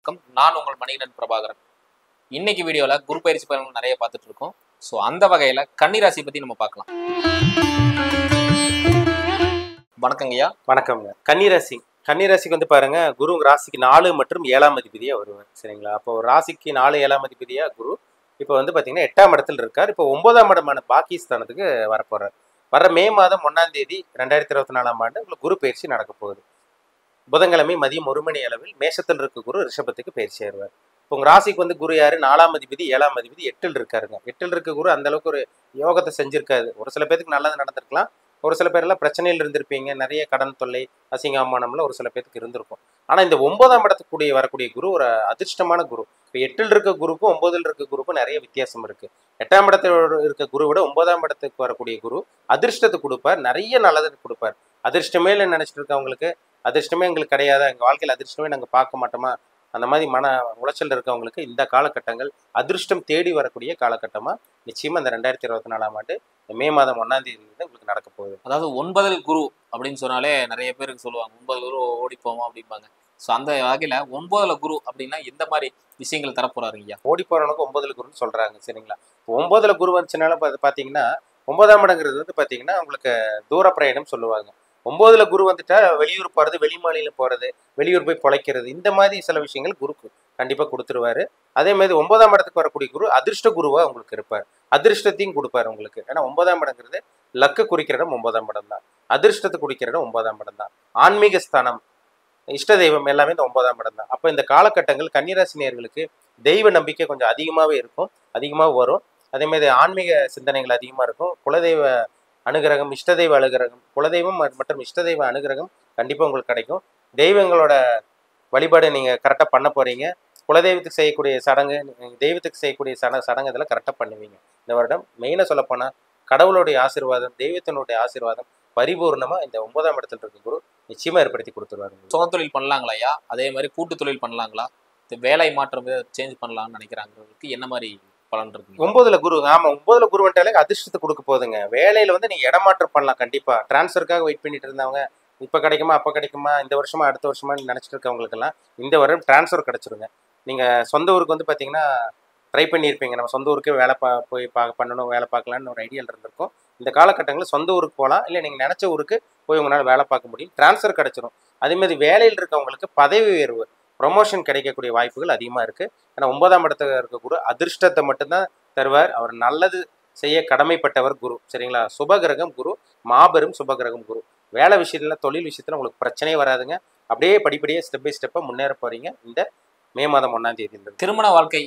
நான் உங்கள் மணிகண்டன் பிரபாகரன். இன்னைக்கு வீடியோல குரு பயிற்சி பலன்கள் நிறைய பார்த்துட்டு இருக்கோம். ஸோ அந்த வகையில கன்னிராசி பத்தி நம்ம பார்க்கலாம். வணக்கங்கய்யா. வணக்கம்ங்க. கன்னிராசிக்கு வந்து பாருங்க, குரு ராசிக்கு 4 மற்றும் 7ஆம் அதிபதியா வருவார். சரிங்களா? அப்போ ராசிக்கு 4, 7ஆம் அதிபதியா குரு இப்போ வந்து பார்த்தீங்கன்னா 8ஆம் இடத்துல இருக்கார். இப்போ 9ஆம் இடமான பாகிஸ்தானத்துக்கு வரப்போறார். வர மே மாதம் 1ஆம் தேதி 2024ஆம் ஆண்டு உங்களுக்கு குரு பயிற்சி நடக்க போகுது. புதன்கிழமை மதியம் 1 மணி அளவில் மேஷத்தில் இருக்க குரு ரிஷபத்துக்கு பயிற்சி ஆயிடுவார். இப்போ உங்க ராசிக்கு வந்து குரு யாரு? 4ஆம் அதிபதி, 7ஆம் அதிபதி 8ல் இருக்காருங்க. 8ல் இருக்க குரு அந்த அளவுக்கு ஒரு யோகத்தை செஞ்சிருக்காது. ஒரு சில பேருக்கு நல்லது நடந்திருக்கலாம். ஒரு சில பேர்லாம் பிரச்சனையில் இருந்திருப்பீங்க. நிறைய கடன் தொல்லை, அசிங்க அவமானம்ல ஒரு சில பேருக்கு இருந்திருக்கும். ஆனா இந்த 9ஆம் இடத்துக்கு வரக்கூடிய குரு ஒரு அதிர்ஷ்டமான குரு. இப்போ 8ல் இருக்க குருக்கும் 9ல் இருக்க குருக்கும் நிறைய வித்தியாசம் இருக்கு. 8ஆம் இடத்துல இருக்க குரு விட 9ஆம் இடத்துக்கு வரக்கூடிய குரு அதிர்ஷ்டத்தை கொடுப்பார், நிறைய நல்லதை கொடுப்பார். அதிர்ஷ்டமே இல்லைன்னு நினைச்சிட்டு இருக்கவங்களுக்கு, அதிர்ஷ்டமே எங்களுக்கு கிடையாதா, எங்கள் வாழ்க்கையில் அதிர்ஷ்டமே நாங்கள் பார்க்க மாட்டோமா, அந்த மாதிரி மன உளைச்சல் இருக்கவங்களுக்கு இந்த காலகட்டங்கள் அதிர்ஷ்டம் தேடி வரக்கூடிய காலகட்டமாக நிச்சயமாக இந்த 2024ஆம் ஆண்டு மே மாதம் 1ஆம் தேதி உங்களுக்கு நடக்க போகுது. அதாவது 9ல் குரு அப்படின்னு சொன்னாலே நிறைய பேருக்கு சொல்லுவாங்க 9 குரு ஓடி போவோம் அப்படிம்பாங்க. ஸோ அந்த வகையில 9ல் குரு அப்படின்னா எந்த மாதிரி விஷயங்கள் தரப்போறாருங்கய்யா? ஓடி போறவனுக்கு 9ல் குருன்னு சொல்றாங்க. சரிங்களா? 9ல் குரு வந்துச்சுனால பார்த்தீங்கன்னா 9ஆம் இடங்கிறது வந்து பார்த்தீங்கன்னா உங்களுக்கு தூர பிரயாணம் சொல்லுவாங்க. 9ல் குரு வந்துட்டா வெளியூர் போகிறது, வெளி மாநிலம் போகிறது, வெளியூர் போய் பொழைக்கிறது, இந்த மாதிரி சில விஷயங்கள் குருக்கு கண்டிப்பாக கொடுத்துருவாரு. அதே மாதிரி 9ஆம் இடத்துக்கு வரக்கூடிய குரு அதிர்ஷ்ட குருவாக உங்களுக்கு இருப்பார். அதிர்ஷ்டத்தையும் கொடுப்பாரு உங்களுக்கு. ஏன்னா 9ஆம் இடங்கிறது லக்கு குறிக்கிற இடம் 9ஆம் இடம் தான். அதிர்ஷ்டத்தை குறிக்கிற இடம் 9ஆம் இடம் தான். ஆன்மீக ஸ்தானம், இஷ்ட தெய்வம் எல்லாமே இந்த 9ஆம் இடம் தான். அப்போ இந்த காலகட்டங்கள் கன்னிராசினியர்களுக்கு தெய்வ நம்பிக்கை கொஞ்சம் அதிகமாகவே இருக்கும், அதிகமாக வரும். அதே மாதிரி ஆன்மீக சிந்தனைகள் அதிகமாக இருக்கும். குலதெய்வ அனுகிரகம், இஷ்ட தெய்வ அனுகிரகம், குலதெய்வம் மற்றும் இஷ்ட தெய்வ அனுகிரகம் கண்டிப்பாக உங்களுக்கு கிடைக்கும். தெய்வங்களோட வழிபாடு நீங்கள் கரெக்டாக பண்ண போகிறீங்க. குலதெய்வத்துக்கு செய்யக்கூடிய சடங்கு, தெய்வத்துக்கு செய்யக்கூடிய சடங்கு இதெல்லாம் கரெக்டாக பண்ணுவீங்க. இந்த வருடம் மெயினாக சொல்லப்போனால் கடவுளுடைய ஆசீர்வாதம், தெய்வத்தினுடைய ஆசீர்வாதம் பரிபூர்ணமாக இந்த 9ஆம் இடத்துல இருக்க குரு நிச்சயமாக ஏற்படுத்தி கொடுத்துருவாரு. சொந்த தொழில் பண்ணலாங்களாயா? அதே மாதிரி கூட்டு தொழில் பண்ணலாங்களா? வேலை மாற்றம் சேஞ்ச் பண்ணலாம்னு நினைக்கிறாங்கிறதுக்கு என்ன மாதிரி பலன் இருக்கு? 9ல் குரு, ஆமாம் 9ல் குரு வந்துட்டாலே அதிர்ஷ்டத்தை கொடுக்க போகுதுங்க. வேலையில் வந்து நீங்கள் இடமாற்றம் பண்ணலாம். கண்டிப்பாக டிரான்ஸ்ஃபருக்காக வெயிட் பண்ணிட்டு இருந்தவங்க இப்போ கிடைக்குமா, அப்போ கிடைக்குமா, இந்த வருஷமா அடுத்த வருஷமா நினச்சிட்டு இருக்கவங்களுக்கெல்லாம் இந்த வருடம் டிரான்ஸ்ஃபர் கிடச்சிருங்க. நீங்கள் சொந்த ஊருக்கு வந்து பார்த்தீங்கன்னா ட்ரை பண்ணியிருப்பீங்க, நம்ம சொந்த ஊருக்கே வேலை போய் பண்ணணும், வேலை பார்க்கலான்னு ஒரு ஐடியாவில் இருந்திருக்கும். இந்த காலகட்டங்களில் சொந்த ஊருக்கு போகலாம், இல்லை நீங்கள் நினச்ச ஊருக்கு போய் உங்களால் வேலை பார்க்க முடியும், டிரான்ஸ்ஃபர் கிடச்சிரும். அதேமாதிரி வேலையில் இருக்கவங்களுக்கு பதவி உயர்வு, ப்ரொமோஷன் கிடைக்கக்கூடிய வாய்ப்புகள் அதிகமாக இருக்குது. ஏன்னா 9ஆம் இடத்துல இருக்கக்கூடிய அதிர்ஷ்டத்தை மட்டும்தான் தருவார். அவர் நல்லது செய்ய கடமைப்பட்டவர் குரு. சரிங்களா? சுபகிரகம் குரு, மாபெரும் சுபகிரகம் குரு. வேலை விஷயத்தில், தொழில் விஷயத்தில் உங்களுக்கு பிரச்சனையே வராதுங்க. அப்படியே படிப்படியாக ஸ்டெப் பை ஸ்டெப்பாக முன்னேற போகிறீங்க இந்த மே மாதம் 1ஆம் தேதி. திருமண வாழ்க்கை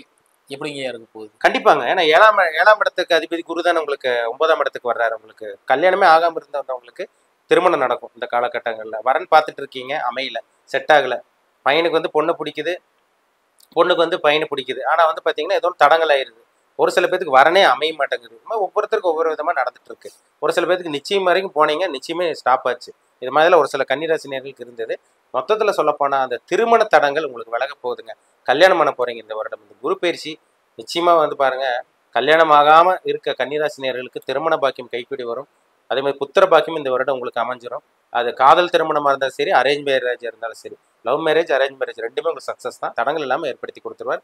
எப்படிங்க இருக்க போகுது? கண்டிப்பாங்க. ஏன்னா 7ஆம் இடத்துக்கு அதிபதி குரு தான் உங்களுக்கு 9ஆம் இடத்துக்கு வர்றாரு. உங்களுக்கு கல்யாணமே ஆகாமல் இருந்தவங்களுக்கு திருமணம் நடக்கும் இந்த காலகட்டங்களில். வரன் பார்த்துட்டு இருக்கீங்க, அமையல, செட் ஆகலை. பையனுக்கு வந்து பொண்ணு பிடிக்குது, பொண்ணுக்கு வந்து பையனை பிடிக்குது. ஆனால் வந்து பார்த்தீங்கன்னா ஏதோ தடங்கள் ஆயிடுது. ஒரு சில பேருக்கு வரனே அமைய மாட்டேங்குது. இது மாதிரி ஒவ்வொருத்தருக்கும் ஒவ்வொரு விதமாக நடந்துட்டு இருக்கு. ஒரு சில பேருக்கு நிச்சயம் வரைக்கும் போனீங்க, நிச்சயமே ஸ்டாப் ஆச்சு. இது மாதிரிலாம் ஒரு சில கன்னிராசினியர்களுக்கு இருந்தது. மொத்தத்தில் சொல்லப்போனால் அந்த திருமண தடங்கள் உங்களுக்கு விலக போகுதுங்க. கல்யாணம் பண்ண போகிறீங்க இந்த வருடம். இந்த குரு பயிற்சி நிச்சயமாக வந்து பாருங்கள், கல்யாணம் ஆகாமல் இருக்க கன்னிராசினியர்களுக்கு திருமண பாக்கியம் கைப்பிடி வரும். அதே மாதிரி புத்திர பாக்கியம் இந்த வருடம் உங்களுக்கு அமைஞ்சிடும். அது காதல் திருமணமாக இருந்தாலும் சரி, அரேஞ்ச் மேரேஜாக இருந்தாலும் சரி, லவ் மேரேஜ், அரேஞ்ச் மேரேஜ் ரெண்டுமே உங்களுக்கு சக்ஸஸ் தான். தடங்கள் இல்லாமல் ஏற்படுத்தி கொடுத்துருவார்.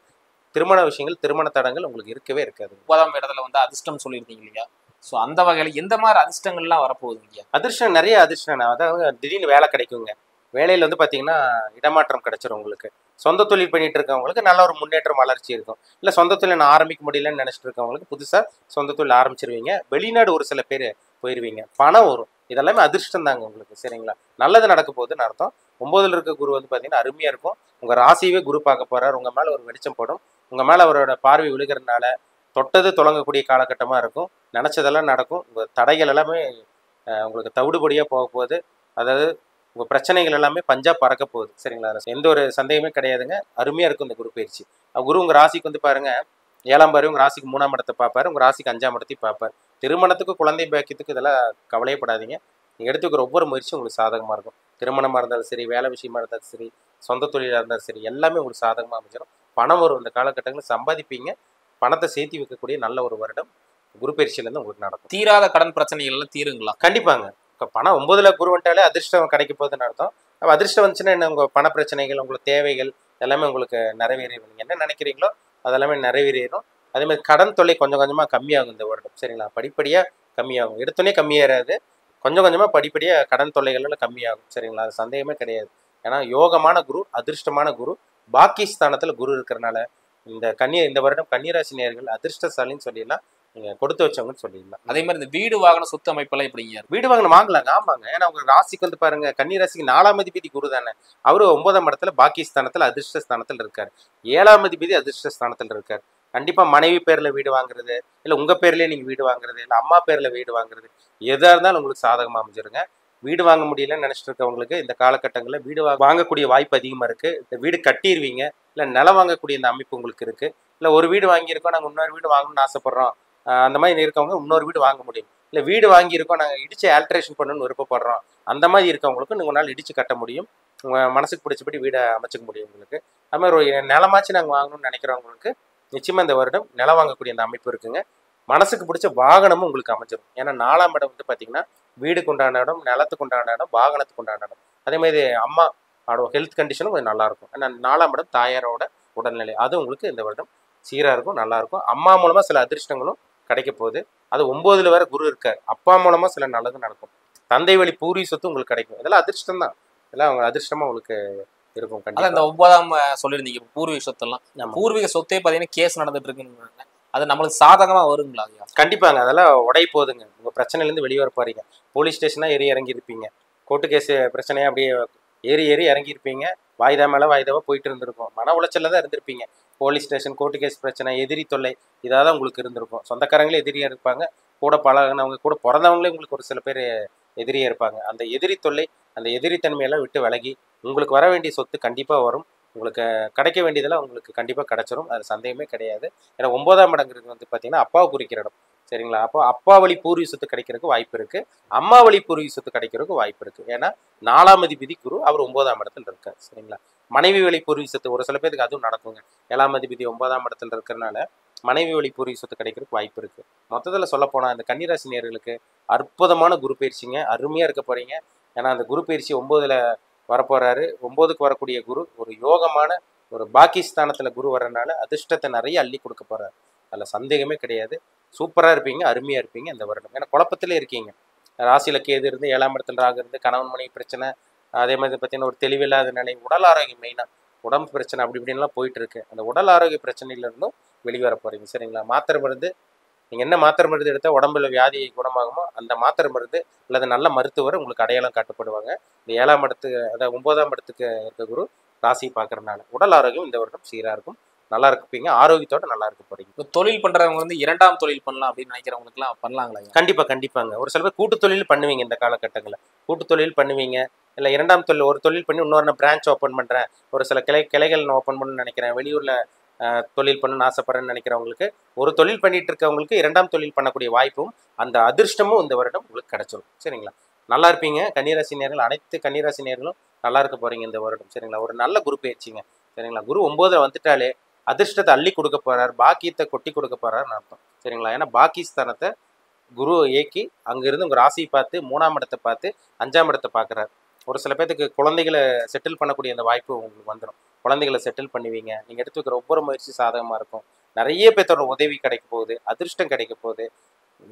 திருமண விஷயங்கள், திருமண தடங்கள் உங்களுக்கு இருக்கவே இருக்காது. 9ஆம் இடத்துல வந்து அதிர்ஷ்டம் சொல்லியிருந்தீங்க இல்லையா? ஸோ அந்த வகையில் எந்த மாதிரி அதிர்ஷ்டங்கள்லாம் வரப்போகுதுங்க இல்லையா? அதிர்ஷ்டம் நிறைய அதிர்ஷ்டம். அதாவது திடீர்னு வேலை கிடைக்குங்க. வேலையில் வந்து பார்த்தீங்கன்னா இடமாற்றம் கிடைச்சிரும் உங்களுக்கு. சொந்த தொழில் பண்ணிட்டு இருக்கவங்களுக்கு நல்ல ஒரு முன்னேற்றம், வளர்ச்சி இருக்கும். இல்லை சொந்த தொழில் நான் ஆரம்பிக்க முடியலன்னு நினச்சிட்டு இருக்கவங்களுக்கு புதுசாக சொந்த தொழில் ஆரம்பிச்சிருவீங்க. வெளிநாடு ஒரு சில பேர் போயிடுவீங்க, பணம் வரும். இதெல்லாமே அதிர்ஷ்டம் தாங்க உங்களுக்கு. சரிங்களா? நல்லது நடக்க போகுதுன்னு அர்த்தம். 9ல் இருக்க குரு வந்து பார்த்தீங்கன்னா அருமையாக இருக்கும். உங்கள் ராசியவே குரு பார்க்க போகிறார். உங்கள் மேலே ஒரு வெளிச்சம் போடும். உங்கள் மேலே அவரோட பார்வை விழுகிறதுனால தொட்டது தொடங்கக்கூடிய காலகட்டமாக இருக்கும். நினச்சதெல்லாம் நடக்கும். உங்கள் தடைகள் எல்லாமே உங்களுக்கு தவிடுபடியாக போக போகுது. அதாவது உங்கள் பிரச்சனைகள் எல்லாமே பஞ்சா பறக்க போகுது. சரிங்களா? எந்த ஒரு சந்தேகமே கிடையாதுங்க. அருமையாக இருக்கும் இந்த குரு பயிற்சி. குரு உங்கள் ராசிக்கு வந்து பாருங்கள் 7ஆம் பார்வை உங்கள் ராசிக்கு 3ஆம் இடத்தை பார்ப்பார். உங்கள் ராசிக்கு 5ஆம் இடத்தையும் பார்ப்பார். திருமணத்துக்கு, குழந்தை பாக்கியத்துக்கு இதெல்லாம் கவலையப்படாதீங்க. நீங்கள் எடுத்துக்கிற ஒவ்வொரு முயற்சியும் உங்களுக்கு சாதகமாக இருக்கும். திருமணமாக இருந்தாலும் சரி, வேலை விஷயமா இருந்தாலும் சரி, சொந்த தொழிலாக இருந்தாலும் சரி, எல்லாமே உங்களுக்கு சாதகமாக அமைஞ்சிடும். பணம் வரும். இந்த காலகட்டங்களில் சம்பாதிப்பீங்க. பணத்தை சேர்த்து வைக்கக்கூடிய நல்ல ஒரு வருடம் குரு பயிற்சியிலேருந்து உங்களுக்கு நடக்கும். தீராத கடன் பிரச்சனைகள் எல்லாம் தீருங்களா? கண்டிப்பாங்க. இப்போ பணம் 9ல் குரு வந்துட்டாலே அதிர்ஷ்டம் கிடைக்க போகுதுன்னு அர்த்தம். அப்போ அதிர்ஷ்டம் வந்துச்சுன்னா என்ன, உங்கள் பண பிரச்சனைகள், உங்களுக்கு தேவைகள், எல்லாமே உங்களுக்கு நிறைவேறிடும். நீங்கள் என்ன நினைக்கிறீங்களோ அதெல்லாமே நிறைவேறிடும். அதே மாதிரி கடன் தொல்லை கொஞ்சம் கொஞ்சமாக கம்மியாகும் இந்த வருடம். சரிங்களா? படிப்படியாக கம்மியாகும். எடுத்தோடனே கம்மியாகாது. கொஞ்சம் கொஞ்சமாக படிப்படியாக கடன் தொல்லைகள் கம்மியாகும். சரிங்களா? அது சந்தேகமே கிடையாது. ஏன்னா யோகமான குரு, அதிர்ஷ்டமான குரு, பாக்கி ஸ்தானத்தில் குரு இருக்கிறனால இந்த வருடம் கன்னிராசி நேயர்கள் அதிர்ஷ்டசாலின்னு சொல்லிடலாம். நீங்கள் கொடுத்து வச்சவங்கன்னு சொல்லிடலாம். அதே மாதிரி இந்த வீடு வாகன சொத்து அமைப்பெல்லாம் எப்படிங்க? வீடு வாங்கணும் வாங்கலாங்க. ஆமாங்க. ஏன்னா உங்க ராசிக்கு வந்து பாருங்க, கன்னிராசிக்கு 4ஆம் அதிபதி குரு தானே. அவரு 9ஆம் இடத்துல பாக்கி ஸ்தானத்தில் அதிர்ஷ்ட ஸ்தானத்தில் இருக்காரு. 7ஆம் அதிபதி அதிர்ஷ்ட ஸ்தானத்தில் இருக்காரு. கண்டிப்பா மனைவி பேர்ல வீடு வாங்குறது, இல்ல உங்க பேர்லயே நீங்க வீடு வாங்குறது, இல்ல அம்மா பேர்ல வீடு வாங்குறது, எதா இருந்தாலும் உங்களுக்கு சாதகமா அமைஞ்சிருங்க. வீடு வாங்க முடியலன்னு நினைச்சிட்டு இருக்கவங்களுக்கு இந்த காலகட்டங்களில் வீடு வாங்கக்கூடிய வாய்ப்பு அதிகமா இருக்கு. இந்த வீடு கட்டிடுவீங்க, இல்ல நிலம் வாங்கக்கூடிய இந்த அமைப்பு உங்களுக்கு இருக்கு. இல்ல ஒரு வீடு வாங்கியிருக்கோம், நாங்க இன்னொரு வீடு வாங்கணும்னு ஆசைப்படுறோம், அந்த மாதிரி இருக்கவங்க இன்னொரு வீடு வாங்க முடியும். இல்லை வீடு வாங்கியிருக்கோம், நாங்கள் இடிச்சு ஆல்ட்ரேஷன் பண்ணணும்னு விருப்பப்படுறோம், அந்த மாதிரி இருக்கவங்களுக்கும் உங்களால் இடிச்சு கட்ட முடியும். உங்கள் மனசுக்கு பிடிச்சபடி வீடை அமைச்சிக்க முடியும் உங்களுக்கு. அது மாதிரி ஒரு நிலமாச்சு நாங்கள் வாங்கணும்னு நினைக்கிறவங்களுக்கு நிச்சயமாக இந்த வருடம் நிலம் வாங்கக்கூடிய அந்த அமைப்பு இருக்குங்க. மனசுக்கு பிடிச்ச வாகனமும் உங்களுக்கு அமைஞ்சிடும். ஏன்னா 4ஆம் இடம் வந்து பார்த்தீங்கன்னா வீடுக்கு உண்டான இடம், நிலத்துக்கு உண்டான இடம், வாகனத்துக்கு உண்டான இடம். அதே மாதிரி அம்மா ஹெல்த் கண்டிஷனும் கொஞ்சம் நல்லாயிருக்கும். ஏன்னா 4ஆம் இடம் தாயாரோட உடல்நிலை, அது உங்களுக்கு இந்த வருடம் சீராக இருக்கும், நல்லாயிருக்கும். அம்மா மூலமாக சில அதிர்ஷ்டங்களும் கிடைக்க போகுது. அது 9ல் வேற குரு இருக்கார். அப்பா மூலமா சில நல்லது நடக்கும். தந்தை வழி பூர்வீக சொத்து உங்களுக்கு கிடைக்கும். இதெல்லாம் அதிர்ஷ்டம் தான். இதெல்லாம் அவங்க அதிர்ஷ்டமா உங்களுக்கு இருக்கும். கண்டிப்பா இந்த 9ஆம் சொல்லியிருந்தீங்க பூர்வீக சொத்தெல்லாம். பூர்வீக சொத்தே பார்த்தீங்கன்னா கேஸ் நடந்துட்டு இருக்குன்னு, அது நம்மளுக்கு சாதகமா வருங்களா? கண்டிப்பாங்க. அதெல்லாம் உடை போதுங்க. உங்க பிரச்சனையிலேருந்து வெளியே வர போறீங்க. போலீஸ் ஸ்டேஷனா ஏறி இறங்கி இருப்பீங்க. கோர்ட்டு கேஸ் பிரச்சனையா அப்படியே ஏறி இறங்கி இருப்பீங்க. வாய்தா மேலே வாய்தாவா போயிட்டு இருந்திருக்கும். மன உளைச்சல்ல தான் இருந்திருப்பீங்க. போலீஸ் ஸ்டேஷன், கோர்ட்டு கேஸ் பிரச்சனை, எதிரி தொல்லை, இதாக தான் உங்களுக்கு இருந்திருக்கும். சொந்தக்காரங்களே எதிரியாக இருப்பாங்க. கூட பழகினவங்க, கூட பிறந்தவங்களே உங்களுக்கு ஒரு சில பேர் எதிரியாக இருப்பாங்க. அந்த எதிரி தொல்லை, அந்த எதிரித்தன்மையெல்லாம் விட்டு விலகி உங்களுக்கு வர வேண்டிய சொத்து கண்டிப்பாக வரும். உங்களுக்கு கிடைக்க வேண்டியதெல்லாம் உங்களுக்கு கண்டிப்பாக கிடைச்சிரும். அது சந்தேகமே கிடையாது. ஏன்னா 9ஆம் இடங்கிறது வந்து பார்த்தீங்கன்னா அப்பாவை குறிக்கிற இடம். சரிங்களா? அப்போ அப்பா வழி பூர்வீக சொத்து கிடைக்கிறதுக்கு வாய்ப்பு இருக்கு. அம்மா வழி பூர்வீக சொத்து கிடைக்கிறதுக்கு வாய்ப்பு இருக்கு. ஏன்னா 4ஆம் அதிபதி குரு, அவர் 9ஆம் இடத்துல இருக்கார். சரிங்களா? மனைவி வழி பூர்வீக சொத்து ஒரு சில பேருக்கு அதுவும் நடக்குங்க. 7ஆம் அதிபதி 9ஆம் இடத்துல இருக்கிறனால மனைவி வழி பூர்வீக சொத்து கிடைக்கிறதுக்கு வாய்ப்பு இருக்கு. மொத்தத்தில் சொல்ல போனா இந்த கன்னிராசி நேயர்களுக்கு அற்புதமான குரு பயிற்சிங்க. அருமையா இருக்க போறீங்க. ஏன்னா அந்த குரு பயிற்சி 9ல் வரப்போறாரு. 9க்கு வரக்கூடிய குரு ஒரு யோகமான ஒரு பாகிஸ்தானத்துல குரு வர்றதுனால அதிர்ஷ்டத்தை நிறைய அள்ளி கொடுக்க போறாரு. அதில் சந்தேகமே கிடையாது. சூப்பராக இருப்பீங்க, அருமையாக இருப்பீங்க இந்த வருடம். ஏன்னா குழப்பத்திலே இருக்கீங்க. ராசியில கேது இருந்து 7ஆம் இடத்துல ராகு இருந்து கணவன் மனைவி பிரச்சனை, அதே மாதிரி பார்த்தீங்கன்னா ஒரு தெளிவில்லாத நிலை, உடல் ஆரோக்கியம் மெயினாக உடம்பு பிரச்சனை அப்படி இப்படின்லாம் போயிட்டு இருக்கு. அந்த உடல் ஆரோக்கிய பிரச்சனையிலிருந்தும் வெளிவர போறீங்க. சரிங்களா? மாத்திரை மருந்து, நீங்கள் என்ன மாத்திரை மருந்து எடுத்தால் உடம்புல வியாதி குணமாகுமோ அந்த மாத்திரை மருந்து அல்லது நல்ல மருத்துவர் உங்களுக்கு அடையாளம் காட்டப்படுவாங்க. இந்த 7ஆம் இடத்துக்கு, அதாவது 9ஆம் இடத்துக்கு இருக்க குரு ராசி பார்க்கறதுனால உடல் ஆரோக்கியம் இந்த வருடம் சீராக இருக்கும். நல்லா இருப்பீங்க, ஆரோக்கியத்தோட நல்லா இருக்க போறீங்க. இப்போ தொழில் பண்றவங்க வந்து 2ஆம் தொழில் பண்ணலாம் அப்படின்னு நினைக்கிறவங்களுக்குலாம் பண்ணலாங்களா? கண்டிப்பாங்க. ஒரு சில பேர் கூட்டு தொழில் பண்ணுவீங்க இந்த காலகட்டங்களில். கூட்டு தொழில் பண்ணுவீங்க, இல்லை 2ஆம் தொழில், ஒரு தொழில் பண்ணி இன்னொரு நான் பிரான்ச் ஓப்பன் பண்ணுறேன், ஒரு சில கிளைகள் நான் ஓப்பன் பண்ணணும்னு நினைக்கிறேன், வெளியூரில் தொழில் பண்ணணும்னு ஆசைப்படுறேன்னு நினைக்கிறவங்களுக்கு, ஒரு தொழில் பண்ணிட்டு இருக்கவங்களுக்கு 2ஆம் தொழில் பண்ணக்கூடிய வாய்ப்பும் அந்த அதிர்ஷ்டமும் இந்த வருடம் உங்களுக்கு கிடைச்சிடும். சரிங்களா? நல்லா இருப்பீங்க. கன்னிராசி நேயர்கள், அனைத்து கன்னிராசி நேயர்களும் நல்லா இருக்க போறீங்க இந்த வருடம். சரிங்களா? ஒரு நல்ல குரு பயிற்சிங்க. சரிங்களா? குரு 9ல் வந்துட்டாலே அதிர்ஷ்டத்தை அள்ளி கொடுக்க போறார், பாக்கியத்தை கொட்டி கொடுக்க போறாருன்னு அர்த்தம். சரிங்களா? ஏன்னா பாகிஸ்தானத்தை குரு இயக்கி அங்கிருந்து உங்க ராசியை பார்த்து 3ஆம் இடத்தை பார்த்து 5ஆம் இடத்தை பார்க்குறாரு. ஒரு சில பேர்த்துக்கு குழந்தைகளை செட்டில் பண்ணக்கூடிய அந்த வாய்ப்பு உங்களுக்கு வந்துடும். குழந்தைகளை செட்டில் பண்ணுவீங்க. நீங்கள் எடுத்து வைக்கிற ஒவ்வொரு முயற்சி சாதகமாக இருக்கும். நிறைய பேர்த்தோட உதவி கிடைக்க போகுது, அதிர்ஷ்டம் கிடைக்க போகுது.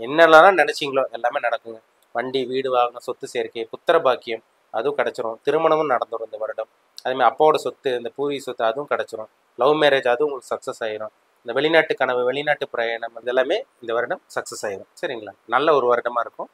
என்னெல்லாம் நினைச்சிங்களோ எல்லாமே நடக்குங்க. வண்டி, வீடு, வாகனம், சொத்து சேர்க்கை, புத்திர பாக்கியம் அதுவும் கிடைச்சிரும். திருமணமும் நடந்துடும் இந்த வருடம். அதேமாதிரி அப்பாவோட சொத்து, இந்த பூர்வீக சொத்து அதுவும் கிடைச்சிரும். லவ் மேரேஜ் அதுவும் உங்களுக்கு சக்ஸஸ் ஆயிரும். இந்த வெளிநாட்டு கனவு, வெளிநாட்டு பிரயாணம் இதெல்லாமே இந்த வருடம் சக்ஸஸ் ஆயிரும். சரிங்களா? நல்ல ஒரு வருடமாக இருக்கும்.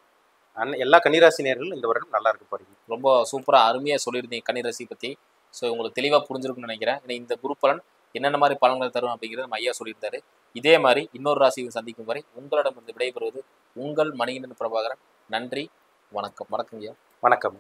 எல்லா கன்னிராசி நேயர்களும் இந்த வருடம் நல்லா இருக்க போறீங்க. ரொம்ப சூப்பராக அருமையாக சொல்லியிருந்தீங்க கன்னிராசி பற்றி. ஸோ உங்களுக்கு தெளிவாக புரிஞ்சிருக்குன்னு நினைக்கிறேன். ஏன்னா இந்த குரு பலன் என்னென்ன மாதிரி பலன்கள் தரும் அப்படிங்கிறத நம்ம ஐயா சொல்லியிருந்தாரு. இதே மாதிரி இன்னொரு ராசியை சந்திக்கும் வரை உங்களிடமிருந்து விடைபெறுவது உங்கள் மணிகண்டன் பிரபாகரன். நன்றி, வணக்கம். வணக்கம் ஐயா. வணக்கம்.